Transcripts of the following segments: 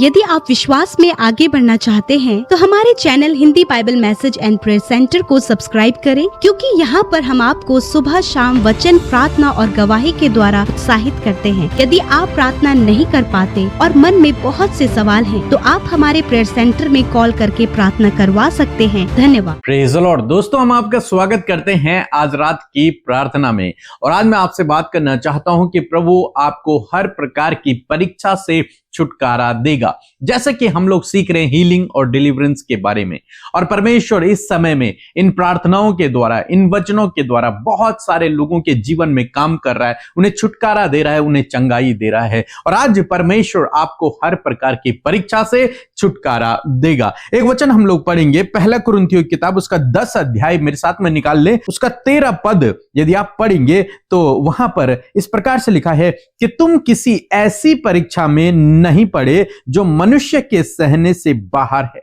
यदि आप विश्वास में आगे बढ़ना चाहते हैं तो हमारे channel Hindi Bible message and prayer centre को सब्सक्राइब करें, क्योंकि यहाँ पर हम आपको सुबह शाम वचन, प्रार्थना और गवाही के द्वारा उत्साहित करते हैं। यदि आप प्रार्थना नहीं कर पाते और मन में बहुत से सवाल हैं, तो आप हमारे प्रेयर सेंटर में कॉल करके प्रार्थना करवा सकते हैं। धन्यवाद। Praise the Lord. दोस्तों, हम आपका स्वागत करते हैं आज रात की प्रार्थना में। और आज मैं आपसे बात करना चाहता हूं कि प्रभु आपको हर प्रकार की परीक्षा से छुटकारा देगा। जैसे कि हम लोग सीख रहे हैं हीलिंग और डिलीवरेंस के बारे में, और परमेश्वर इस समय में इन प्रार्थनाओं के द्वारा, इन वचनों के द्वारा बहुत सारे लोगों के जीवन में काम कर रहा है, उन्हें छुटकारा दे रहा है, उन्हें चंगाई दे रहा है। और आज परमेश्वर आपको हर प्रकार की परीक्षा से छुटकारा देगा। एक वचन हम लोग पढ़ेंगे, पहला कुरिन्थियों की किताब, उसका 10 अध्याय मेरे साथ में निकाल ले, उसका 13 पद यदि आप पढ़ेंगे तो वहां पर इस प्रकार से लिखा है कि तुम किसी ऐसी परीक्षा में नहीं पड़े जो मनुष्य के सहने से बाहर है।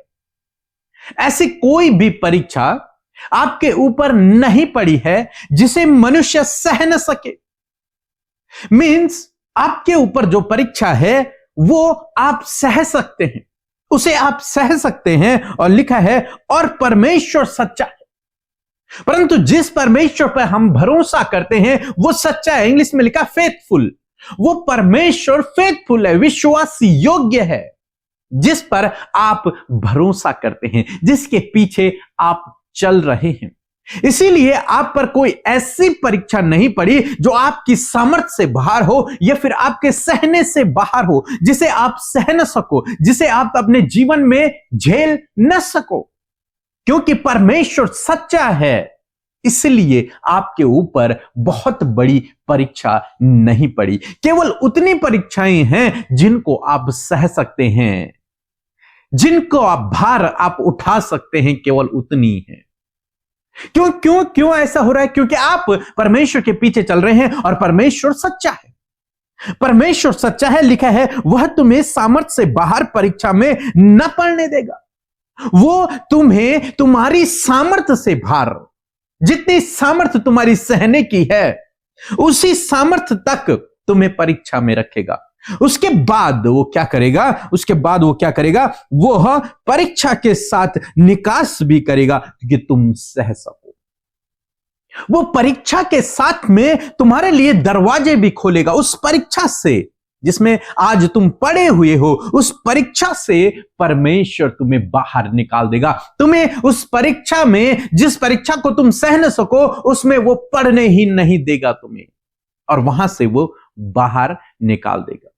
ऐसी कोई भी परीक्षा आपके ऊपर नहीं पड़ी है जिसे मनुष्य सह न सके। मीन्स आपके ऊपर जो परीक्षा है वो आप सह सकते हैं, उसे आप सह सकते हैं। और लिखा है और परमेश्वर सच्चा है। परंतु जिस परमेश्वर पर हम भरोसा करते हैं वो सच्चा है। इंग्लिश में लिखा फेथफुल। वो परमेश्वर फेथफुल है, विश्वास योग्य है, जिस पर आप भरोसा करते हैं, जिसके पीछे आप चल रहे हैं। इसीलिए आप पर कोई ऐसी परीक्षा नहीं पड़ी जो आपकी सामर्थ्य से बाहर हो या फिर आपके सहने से बाहर हो, जिसे आप सह न सको, जिसे आप अपने जीवन में झेल न सको। क्योंकि परमेश्वर सच्चा है, इसलिए आपके ऊपर बहुत बड़ी परीक्षा नहीं पड़ी। केवल उतनी परीक्षाएं हैं जिनको आप सह सकते हैं, जिनको आप भार आप उठा सकते हैं, केवल उतनी है। क्यों ऐसा हो रहा है? क्योंकि आप परमेश्वर के पीछे चल रहे हैं और परमेश्वर सच्चा है। परमेश्वर सच्चा है, लिखा है वह तुम्हें सामर्थ्य से बाहर परीक्षा में न पड़ने देगा। वो तुम्हें तुम्हारी सामर्थ्य से बाहर, जितनी सामर्थ्य तुम्हारी सहने की है, उसी सामर्थ्य तक तुम्हें परीक्षा में रखेगा। उसके बाद वो क्या करेगा? वो परीक्षा के साथ निकास भी करेगा कि तुम सह सको। वो परीक्षा के साथ में तुम्हारे लिए दरवाजे भी खोलेगा। उस परीक्षा से जिसमें आज तुम पड़े हुए हो, उस परीक्षा से परमेश्वर तुम्हें बाहर निकाल देगा। तुम्हें उस परीक्षा में, जिस परीक्षा को तुम सह न सको, उसमें वो पढ़ने ही नहीं देगा तुम्हें, और वहां से वो बाहर निकाल देगा।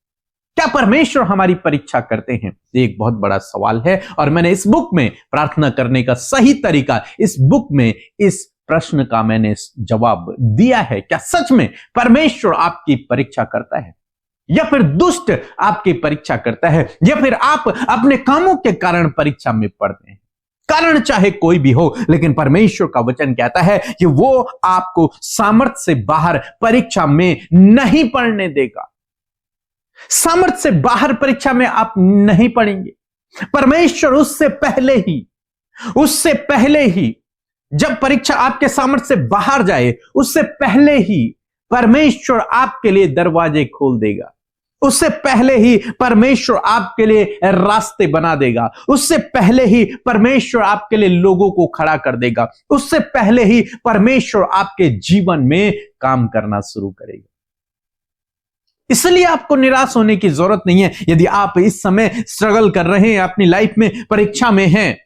क्या परमेश्वर हमारी परीक्षा करते हैं? ये एक बहुत बड़ा सवाल है, और मैंने इस बुक में प्रार्थना करने का सही तरीका, इस बुक में इस प्रश्न का मैंने जवाब दिया है। क्या सच में परमेश्वर आपकी परीक्षा करता है, या फिर दुष्ट आपकी परीक्षा करता है, या फिर आप अपने कामों के कारण परीक्षा में पड़ते हैं? कारण चाहे कोई भी हो, लेकिन परमेश्वर का वचन कहता है कि वो आपको सामर्थ्य से बाहर परीक्षा में नहीं पड़ने देगा। सामर्थ्य से बाहर परीक्षा में आप नहीं पड़ेंगे। परमेश्वर उससे पहले ही जब परीक्षा आपके सामर्थ्य से बाहर जाए, उससे पहले ही परमेश्वर आपके लिए दरवाजे खोल देगा। उससे पहले ही परमेश्वर आपके लिए रास्ते बना देगा। उससे पहले ही परमेश्वर आपके लिए लोगों को खड़ा कर देगा। उससे पहले ही परमेश्वर आपके जीवन में काम करना शुरू करेगा। इसलिए आपको निराश होने की जरूरत नहीं है। यदि आप इस समय स्ट्रगल कर रहे हैं, अपनी लाइफ में परीक्षा में हैं,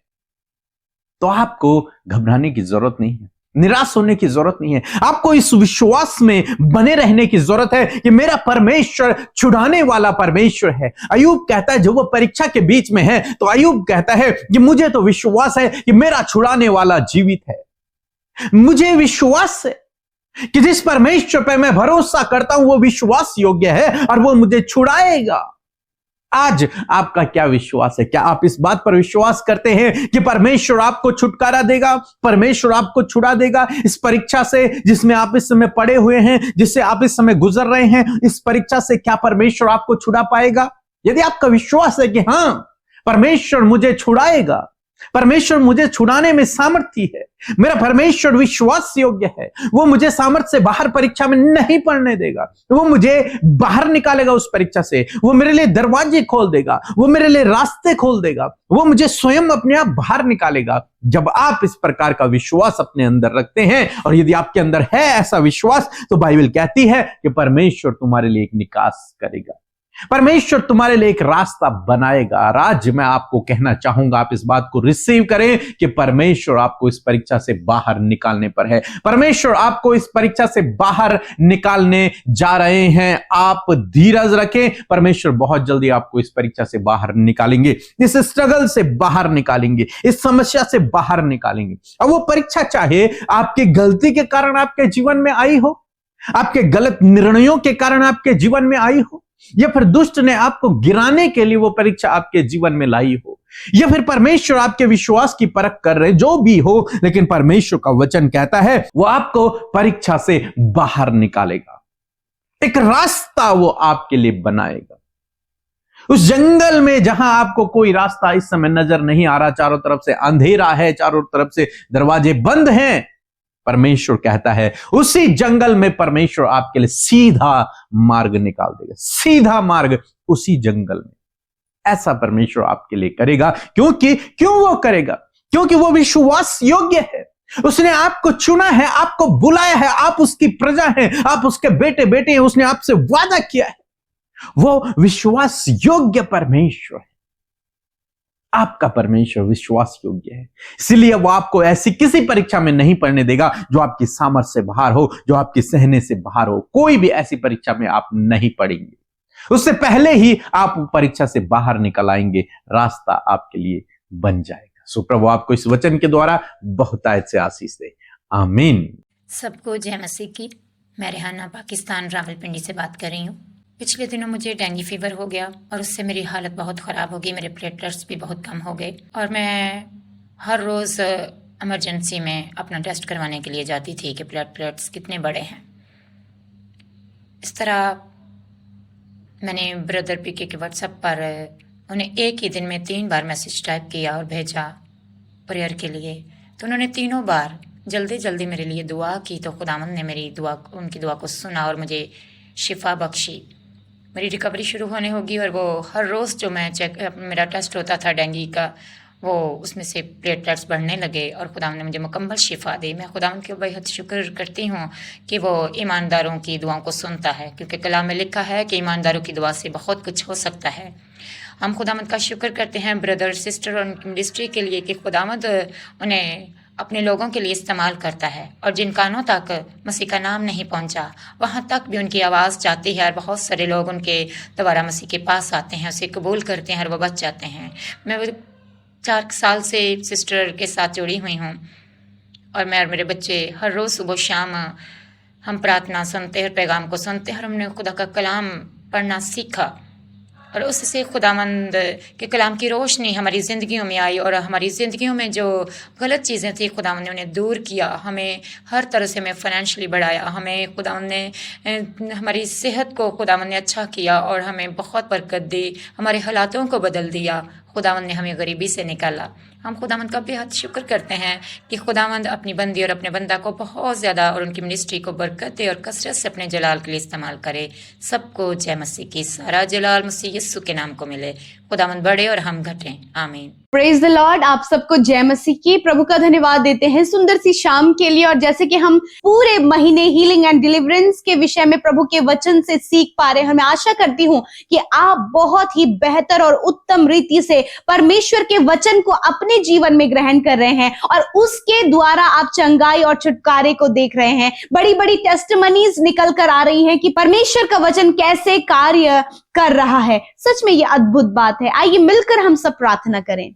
तो आपको घबराने की जरूरत नहीं है, निराश होने की जरूरत नहीं है। आपको इस विश्वास में बने रहने की जरूरत है कि मेरा परमेश्वर छुड़ाने वाला परमेश्वर है। अय्यूब कहता है, जब वो परीक्षा के बीच में है, तो अय्यूब कहता है कि मुझे तो विश्वास है कि मेरा छुड़ाने वाला जीवित है। मुझे विश्वास है कि जिस परमेश्वर पर मैं भरोसा करता हूं वो विश्वास योग्य है और वो मुझे छुड़ाएगा। आज आपका क्या विश्वास है? क्या आप इस बात पर विश्वास करते हैं कि परमेश्वर आपको छुटकारा देगा, परमेश्वर आपको छुड़ा देगा इस परीक्षा से जिसमें आप इस समय पड़े हुए हैं, जिससे आप इस समय गुजर रहे हैं? इस परीक्षा से क्या परमेश्वर आपको छुड़ा पाएगा? यदि आपका विश्वास है कि हां, परमेश्वर मुझे छुड़ाएगा, परमेश्वर मुझे छुड़ाने में सामर्थ्य है। मेरा परमेश्वर विश्वास योग्य है। वो मुझे सामर्थ्य से बाहर परीक्षा में नहीं पढ़ने देगा। वो मुझे बाहर निकालेगा उस परीक्षा से। वो मेरे लिए दरवाजे खोल देगा, वो मेरे लिए रास्ते खोल देगा, वो मुझे स्वयं अपने आप बाहर निकालेगा। जब आप इस प्रकार का विश्वास अपने अंदर रखते हैं, और यदि आपके अंदर है ऐसा विश्वास, तो बाइबल कहती है कि परमेश्वर तुम्हारे लिए एक निकास करेगा, परमेश्वर तुम्हारे लिए एक रास्ता बनाएगा। और आज मैं आपको कहना चाहूंगा, आप इस बात को रिसीव करें कि परमेश्वर आपको इस परीक्षा से बाहर निकालने पर है। परमेश्वर आपको इस परीक्षा से बाहर निकालने जा रहे हैं। आप धीरज रखें, परमेश्वर बहुत जल्दी आपको इस परीक्षा से बाहर निकालेंगे, इस स्ट्रगल से बाहर निकालेंगे, इस समस्या से बाहर निकालेंगे। अब वो परीक्षा चाहे आपकी गलती के कारण आपके जीवन में आई हो, आपके गलत निर्णयों के कारण आपके जीवन में आई हो, या फिर दुष्ट ने आपको गिराने के लिए वो परीक्षा आपके जीवन में लाई हो, या फिर परमेश्वर आपके विश्वास की परख कर रहे, जो भी हो, लेकिन परमेश्वर का वचन कहता है वो आपको परीक्षा से बाहर निकालेगा, एक रास्ता वो आपके लिए बनाएगा। उस जंगल में जहां आपको कोई रास्ता इस समय नजर नहीं आ रहा, चारों तरफ से अंधेरा है, चारों तरफ से दरवाजे बंद हैं, परमेश्वर कहता है उसी जंगल में परमेश्वर आपके लिए सीधा मार्ग निकाल देगा, सीधा मार्ग उसी जंगल में। ऐसा परमेश्वर आपके लिए करेगा। क्यों वो करेगा? क्योंकि वो विश्वास योग्य है। उसने आपको चुना है, आपको बुलाया है, आप उसकी प्रजा हैं, आप उसके बेटे बेटे हैं, उसने आपसे वादा किया है। वो विश्वास योग्य परमेश्वर है। आपका परमेश्वर विश्वास योग्य है, इसलिए वो आपको ऐसी किसी परीक्षा में नहीं पढ़ने देगा जो आपकी सामर्थ्य से बाहर हो, जो आपके सहने से बाहर हो। कोई भी ऐसी परीक्षा में आप नहीं पढ़ेंगे, उससे पहले ही आप परीक्षा से बाहर निकल आएंगे, रास्ता आपके लिए बन जाएगा। सो प्रभु आपको इस वचन के द्वारा बहुतायत से आशीष दे। आमीन। सबको जय मसीह की। मैं रेहाना पाकिस्तान रावलपिंडी से बात कर रही हूँ। पिछले दिनों मुझे डेंगू फीवर हो गया और उससे मेरी हालत बहुत ख़राब हो गई। मेरे प्लेटलेट्स भी बहुत कम हो गए और मैं हर रोज़ इमरजेंसी में अपना टेस्ट करवाने के लिए जाती थी कि प्लेटलेट्स कितने बड़े हैं। इस तरह मैंने ब्रदर पीके के व्हाट्सएप पर उन्हें एक ही दिन में 3 बार मैसेज टाइप किया और भेजा प्रेयर के लिए। तो उन्होंने तीनों बार जल्दी जल्दी मेरे लिए दुआ की। तो खुदावंद ने मेरी दुआ, उनकी दुआ को सुना और मुझे शिफा बख्शी। मेरी रिकवरी शुरू होने होगी और वो हर रोज़ जो मैं मेरा टेस्ट होता था डेंगू का, वो उसमें से प्लेटलेट्स बढ़ने लगे और खुदावंद ने मुझे मुकम्मल शिफा दी। मैं खुदावंद के बेहद शुक्र करती हूँ कि वो ईमानदारों की दुआओं को सुनता है, क्योंकि कलाम में लिखा है कि ईमानदारों की दुआ से बहुत कुछ हो सकता है। हम खुदावंद का शुक्र करते हैं ब्रदर सिस्टर और उनकी मिनिस्ट्री के लिए कि खुदावंद उन्हें अपने लोगों के लिए इस्तेमाल करता है और जिन कानों तक मसीह का नाम नहीं पहुंचा, वहां तक भी उनकी आवाज़ जाती है और बहुत सारे लोग उनके दोबारा मसीह के पास आते हैं, उसे कबूल करते हैं और वो बच जाते हैं। मैं 4 साल से सिस्टर के साथ जुड़ी हुई हूँ और मैं और मेरे बच्चे हर रोज़ सुबह शाम हम प्रार्थना सुनते हैं, पैगाम को सुनते हैं और हमने खुदा का कलाम पढ़ना सीखा और उससे खुदावंद के कलाम की रोशनी हमारी ज़िंदगियों में आई और हमारी ज़िंदगियों में जो गलत चीज़ें थी खुदावंद ने उन्हें दूर किया। हमें हर तरह से हमें फाइनेंशियली बढ़ाया, हमें खुदावंद ने हमारी सेहत को खुदावंद ने अच्छा किया और हमें बहुत बरकत दी, हमारे हालातों को बदल दिया। खुदावंद ने हमें गरीबी से निकाला। हम खुदावंद का बेहद शुक्र करते हैं कि खुदावंद अपनी बंदी और अपने बंदा को बहुत ज़्यादा और उनकी मिनिस्ट्री को बरकत दे और कसरत से अपने जलाल के लिए इस्तेमाल करे। सबको जय मसीह की। सारा जलाल मसीह यीशु के नाम को मिले। खुदावंद बढ़े और हम घटें। आमीन। Praise the Lord. आप सबको जय मसीह की। प्रभु का धन्यवाद देते हैं सुंदर सी शाम के लिए। और जैसे कि हम पूरे महीने हीलिंग एंड डिलीवरेंस के विषय में प्रभु के वचन से सीख पा रहे हैं, मैं आशा करती हूँ कि आप बहुत ही बेहतर और उत्तम रीति से परमेश्वर के वचन को अपने जीवन में ग्रहण कर रहे हैं और उसके द्वारा आप चंगाई और छुटकारे को देख रहे हैं। बड़ी बड़ी टेस्टिमनीज निकल कर आ रही हैं कि परमेश्वर का वचन कैसे कार्य कर रहा है। सच में ये अद्भुत बात है। आइए मिलकर हम सब प्रार्थना करें।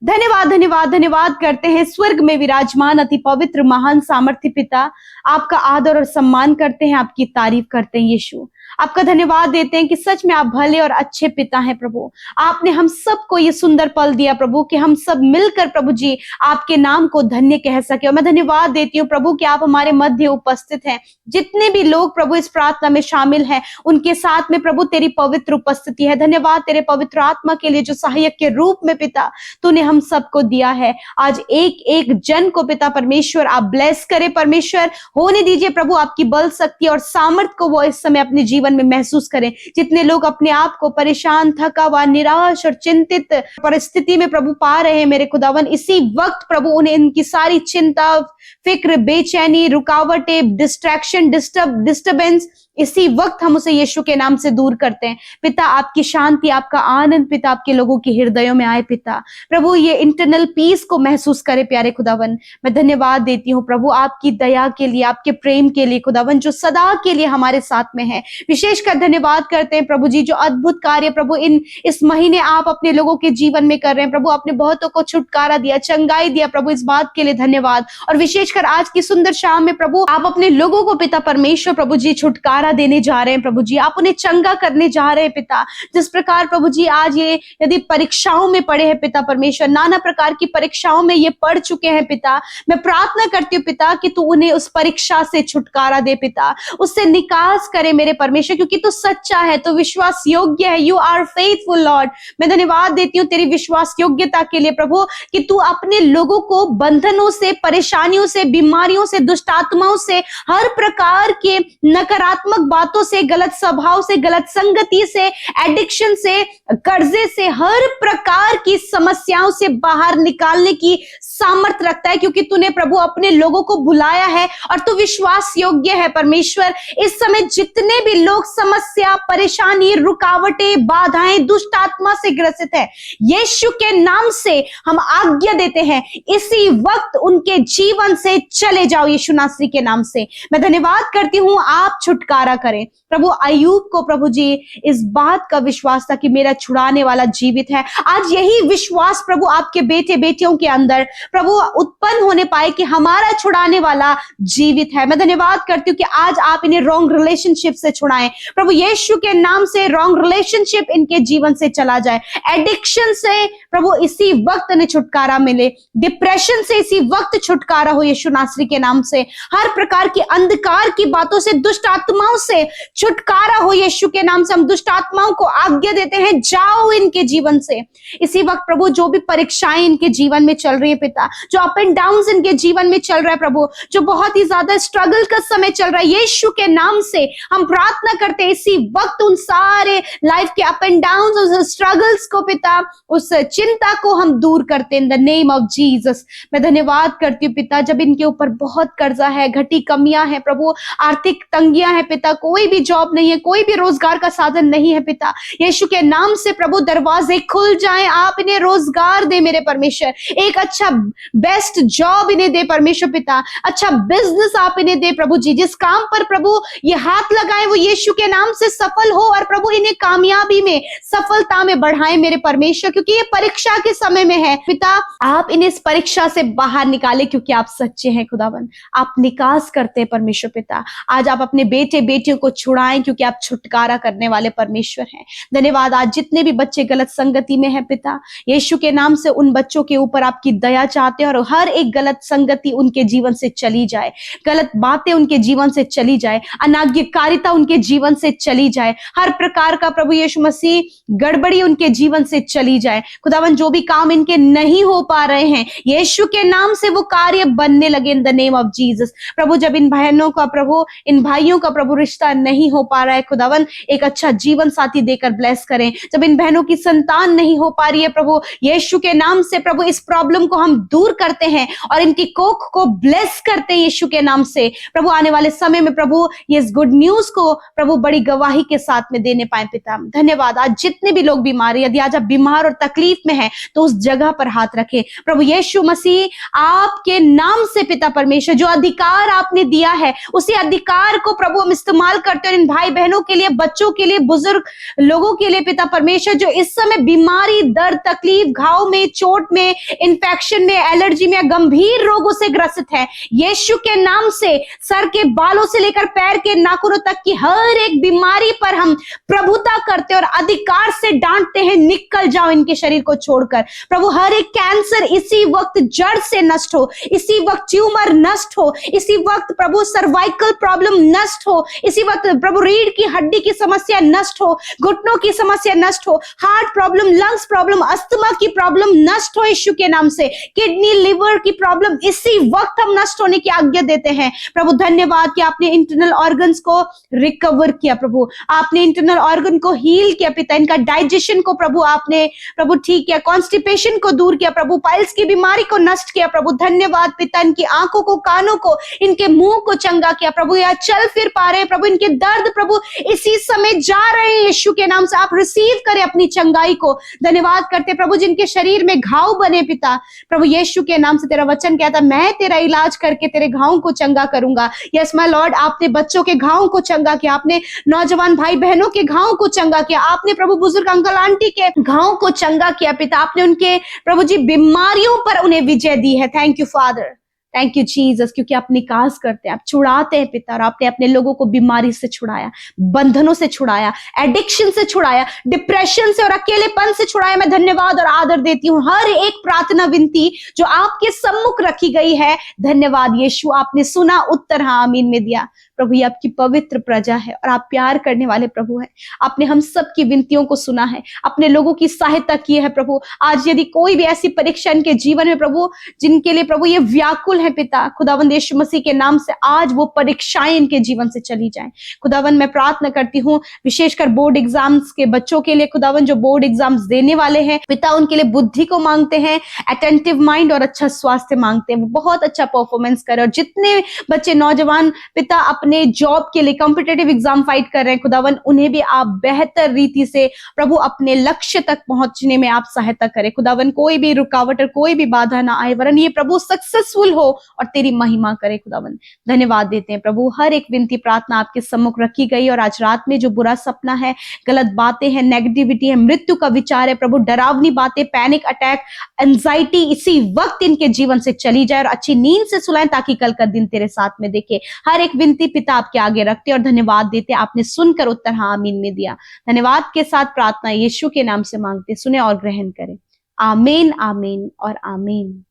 धन्यवाद धन्यवाद धन्यवाद करते हैं स्वर्ग में विराजमान अति पवित्र महान सामर्थ्य पिता, आपका आदर और सम्मान करते हैं, आपकी तारीफ करते हैं यीशु। आपका धन्यवाद देते हैं कि सच में आप भले और अच्छे पिता हैं प्रभु। आपने हम सबको ये सुंदर पल दिया प्रभु कि हम सब मिलकर प्रभु जी आपके नाम को धन्य कह सके। और मैं धन्यवाद देती हूँ प्रभु कि आप हमारे मध्य उपस्थित हैं। जितने भी लोग प्रभु इस प्रार्थना में शामिल हैं उनके साथ में प्रभु तेरी पवित्र उपस्थिति है। धन्यवाद तेरे पवित्र आत्मा के लिए जो सहायक के रूप में पिता तूने हम सबको दिया है। आज एक एक जन को पिता परमेश्वर आप ब्लेस करे परमेश्वर, होने दीजिए प्रभु आपकी बल शक्ति और सामर्थ को वो इस समय अपने जीवन में महसूस करें। जितने लोग अपने आप को परेशान, थका हुआ, निराश और चिंतित परिस्थिति में प्रभु पा रहे हैं मेरे खुदावन, इसी वक्त प्रभु उन्हें इनकी सारी चिंता, फिक्र, बेचैनी, रुकावटें, डिस्ट्रैक्शन, डिस्टर्बेंस, इसी वक्त हम उसे यीशु के नाम से दूर करते हैं। पिता आपकी शांति, आपका आनंद पिता आपके लोगों के हृदयों में आए पिता। प्रभु ये इंटरनल पीस को महसूस करे प्यारे खुदावन। मैं धन्यवाद देती हूँ प्रभु आपकी दया के लिए, आपके प्रेम के लिए खुदावन जो सदा के लिए हमारे साथ में है। विशेषकर धन्यवाद करते हैं प्रभु जी जो अद्भुत कार्य प्रभु इस महीने आप अपने लोगों के जीवन में कर रहे हैं प्रभु। आपने बहुतों को छुटकारा दिया, चंगाई दिया प्रभु, इस बात के लिए धन्यवाद। और विशेषकर आज की सुंदर शाम में प्रभु आप अपने लोगों को पिता परमेश्वर प्रभु जी छुटकारा देने जा रहे हैं प्रभु जी। आप उन्हें चंगा करने जा रहे हैं पिता। जिस प्रकार प्रभु जी आज ये यदि परीक्षाओं में पड़े हैं पिता परमेश्वर, नाना प्रकार की परीक्षाओं में ये पढ़ चुके हैं पिता, मैं प्रार्थना करती हूँ पिता कि तू उन्हें उस परीक्षा से छुटकारा दे पिता, उससे निकास करे मेरे परमेश्वर, क्योंकि तू सच्चा है, तो विश्वास योग्य है। You are faithful Lord. मैं धन्यवाद देती हूँ तेरी विश्वास योग्यता के लिए प्रभु कि तू अपने लोगों को बंधनों से, परेशानियों से, बीमारियों से, दुष्ट आत्माओं से, हर प्रकार के नकारात्मक बातों से, गलत स्वभाव से, गलत संगति से, एडिक्शन से, कर्जे से, हर प्रकार की समस्याओं से बाहर निकालने की सामर्थ रखता है, क्योंकि तूने प्रभु अपने लोगों को बुलाया है और तू विश्वास योग्य है परमेश्वर। इस समय जितने भी लोग समस्या, परेशानी, रुकावटें, बाधाएं, दुष्ट आत्मा से ग्रसित है, यीशु के नाम से हम आज्ञा देते हैं इसी वक्त उनके जीवन से चले जाओ यीशु नासरी के नाम से। मैं धन्यवाद करती हूं आप छुटकारा करें प्रभु। अय्यूब को प्रभु जी इस बात का विश्वास था कि मेरा छुड़ाने वाला जीवित है। आज यही विश्वास प्रभु आपके बेटे बेटियों के अंदर प्रभु उत्पन्न होने पाए कि हमारा छुड़ाने वाला जीवित है। मैं धन्यवाद करती हूँ कि आज आप इन्हें रॉन्ग रिलेशनशिप से छुड़ाएं प्रभु यीशु के नाम से। रॉन्ग रिलेशनशिप इनके जीवन से चला जाए, एडिक्शन से प्रभु इसी वक्त इन्हें छुटकारा मिले, डिप्रेशन से इसी वक्त छुटकारा हो यीशु नासरी के नाम से। हर प्रकार की अंधकार की बातों से, दुष्ट आत्माओं से छुटकारा हो यीशु के नाम से। हम दुष्ट आत्माओं को आज्ञा देते हैं जाओ इनके जीवन से। इसी वक्त प्रभु जो भी परीक्षाएं इनके जीवन में चल रही है पिता, जो अप एंड डाउन इनके जीवन में चल रहा है प्रभु, जो बहुत ही ज्यादा स्ट्रगल का समय चल रहा है, यीशु के नाम से हम प्रार्थना करते हैं इसी वक्त उन सारे लाइफ के अप एंड डाउन, उस स्ट्रगल्स को पिता, उस चिंता को हम दूर करते हैं इन द नेम ऑफ जीसस। मैं धन्यवाद करती हूँ पिता जब इनके ऊपर बहुत कर्जा है, घटी कमियां है प्रभु, आर्थिक तंगियां है पिता, कोई भी जॉब नहीं है, कोई भी रोजगार का साधन नहीं है पिता, यीशु के नाम से प्रभु दरवाजे खुल जाएं, आप इन्हें रोजगार दे मेरे परमेश्वर, एक अच्छा बेस्ट जॉब इन्हें दे परमेश्वर पिता, अच्छा बिजनेस आप इन्हें दे प्रभु जी, जिस काम पर प्रभु ये हाथ लगाए वो यीशु के नाम से सफल हो और प्रभु इन्हें कामयाबी में, सफलता में बढ़ाए मेरे परमेश्वर, क्योंकि ये परीक्षा के समय में है पिता। आप इन्हें इस परीक्षा से बाहर निकाले क्योंकि आप सच्चे हैं खुदावन, आप निकास करते हैं परमेश्वर पिता। आज आप अपने बेटे बेटियों को छुड़ाएं क्योंकि आप छुटकारा करने वाले परमेश्वर हैं। धन्यवाद। आज जितने भी बच्चे गलत संगति में हैं पिता, यीशु के नाम से उन बच्चों के ऊपर आपकी दया चाहते हैं और हर एक गलत संगति उनके जीवन से चली जाए, गलत बातें उनके जीवन से चली जाए, अनाज्ञाकारिता उनके जीवन से चली जाए, हर प्रकार का प्रभु यीशु मसीह गड़बड़ी उनके जीवन से चली जाए खुदावन। जो भी काम इनके नहीं हो पा रहे हैं यीशु के नाम से वो कार्य बनने लगे in the name of Jesus. प्रभु जब इन बहनों का प्रभु, इन भाइयों का प्रभु रिश्ता नहीं हो पा रहा है खुदावन, एक अच्छा जीवन साथी देकर ब्लेस करें। जब इन बहनों की संतान नहीं हो पा रही है प्रभु, यीशु के नाम से प्रभु इस प्रॉब्लम को हम दूर करते हैं और इनकी कोख को ब्लेस करते हैं यीशु के नाम से। प्रभु आने वाले समय में प्रभु ये इस गुड न्यूज को प्रभु बड़ी गवाही के साथ में देने पाए पिता। धन्यवाद। आज जितने भी लोग बीमार है, यदि आज आप बीमार और तकलीफ में हैं तो उस जगह पर हाथ रखें प्रभु यीशु मसीह आपके नाम से पिता परमेश्वर, जो अधिकार आपने दिया है उसी अधिकार को प्रभु हम इस्तेमाल इस्तेमाल करते हो इन भाई बहनों के लिए, बच्चों के लिए, बुजुर्ग लोगों के लिए पिता परमेश्वर, जो इस समय बीमारी, दर्द, तकलीफ, घाव में, चोट में, इन्फेक्शन में, एलर्जी में, गंभीर रोगों से ग्रसित है, यीशु के नाम से सर के बालों से लेकर पैर के नाखूनों तक की हर एक बीमारी पर हम प्रभुता करते और अधिकार से डांटते हैं, निकल जाओ इनके शरीर को छोड़कर। प्रभु हर एक कैंसर इसी वक्त जड़ से नष्ट हो, इसी वक्त ट्यूमर नष्ट हो, इसी वक्त प्रभु सर्वाइकल प्रॉब्लम नष्ट हो, इसी वक्त प्रभु रीढ़ की हड्डी की समस्या नष्ट हो, घुटनों की समस्या नष्ट हो, heart problem, lungs problem, asthma की प्रॉब्लम नष्ट हो यीशु के नाम से, किडनी लिवर की प्रॉब्लम इसी वक्त हम नष्ट होने की आज्ञा देते हैं। प्रभु धन्यवाद कि आपने इंटरनल ऑर्गन्स को रिकवर किया, प्रभु आपने इंटरनल ऑर्गन को हील किया पिता, इनका डाइजेशन को प्रभु आपने प्रभु ठीक किया, कॉन्स्टिपेशन को दूर किया प्रभु, पाइल्स की बीमारी को नष्ट किया प्रभु। धन्यवाद पिता, इनकी आंखों को, कानों को, इनके मुंह को चंगा किया प्रभु, या चल फिर पा रहे प्रभु, इनके दर्द प्रभु इसी समय जा रहे हैं यीशु के नाम से, आप रिसीव करें अपनी चंगाई को। धन्यवाद करते प्रभु जिनके शरीर में घाव बने पिता, प्रभु यीशु के नाम से तेरा वचन कहता मैं तेरा इलाज करके तेरे घावों को चंगा करूंगा। यस माय लॉर्ड, आपने बच्चों के घावों को चंगा किया, आपने नौजवान भाई बहनों के घावों को चंगा किया, आपने प्रभु बुजुर्ग अंकल आंटी के घावों को चंगा किया पिता, आपने उनके प्रभु जी बीमारियों पर उन्हें विजय दी है। Thank you father, thank you Jesus, क्योंकि आप निकास करते हैं, आप छुड़ाते हैं पिता, और आपने अपने लोगों को बीमारी से छुड़ाया, बंधनों से छुड़ाया, एडिक्शन से छुड़ाया, डिप्रेशन से और अकेलेपन से छुड़ाया। मैं धन्यवाद और आदर देती हूँ हर एक प्रार्थना विनती जो आपके सम्मुख रखी गई है। धन्यवाद यीशु, आपने सुना, उत्तर हाँ आमीन में दिया। प्रभु ये आपकी पवित्र प्रजा है और आप प्यार करने वाले प्रभु हैं, आपने हम सब की विनतियों को सुना है, अपने लोगों की सहायता की है प्रभु। आज यदि कोई भी ऐसी परीक्षा इनके जीवन में प्रभु जिनके लिए प्रभु ये व्याकुल है पिता, खुदावंद यीशु मसीह के नाम से आज वो परीक्षाएं इनके जीवन से चली जाएं। खुदावंद मैं प्रार्थना करती हूँ विशेषकर बोर्ड एग्जाम्स के बच्चों के लिए, खुदावंद जो बोर्ड एग्जाम्स देने वाले हैं पिता, उनके लिए बुद्धि को मांगते हैं, अटेंटिव माइंड और अच्छा स्वास्थ्य मांगते हैं, वो बहुत अच्छा परफॉर्मेंस करे। और जितने बच्चे नौजवान पिता अपने जॉब के लिए कॉम्पिटिटिव एग्जाम फाइट कर रहे हैं खुदावन, उन्हें भी आप बेहतर रीति से प्रभु अपने लक्ष्य तक पहुंचने में आप सहायता करें खुदावन, कोई भी रुकावट और कोई भी बाधा ना आए, वरन ये प्रभु सक्सेसफुल हो और तेरी महिमा करे खुदावन। धन्यवाद देते हैं प्रभु, हर एक विनती प्रार्थना आपके सम्मुख रखी गई। और आज रात में जो बुरा सपना है, गलत बातें हैं, नेगेटिविटी है, मृत्यु का विचार है प्रभु, डरावनी बातें, पैनिक अटैक, एंजाइटी इसी वक्त इनके जीवन से चली जाए और अच्छी नींद से सुलाएं ताकि कल का दिन तेरे साथ में देखे। हर एक विनती पिता आपके आगे रखते और धन्यवाद देते, आपने सुनकर उत्तर हाँ आमीन में दिया। धन्यवाद के साथ प्रार्थना यीशु के नाम से मांगते, सुने और ग्रहण करें। आमीन, आमीन और आमीन।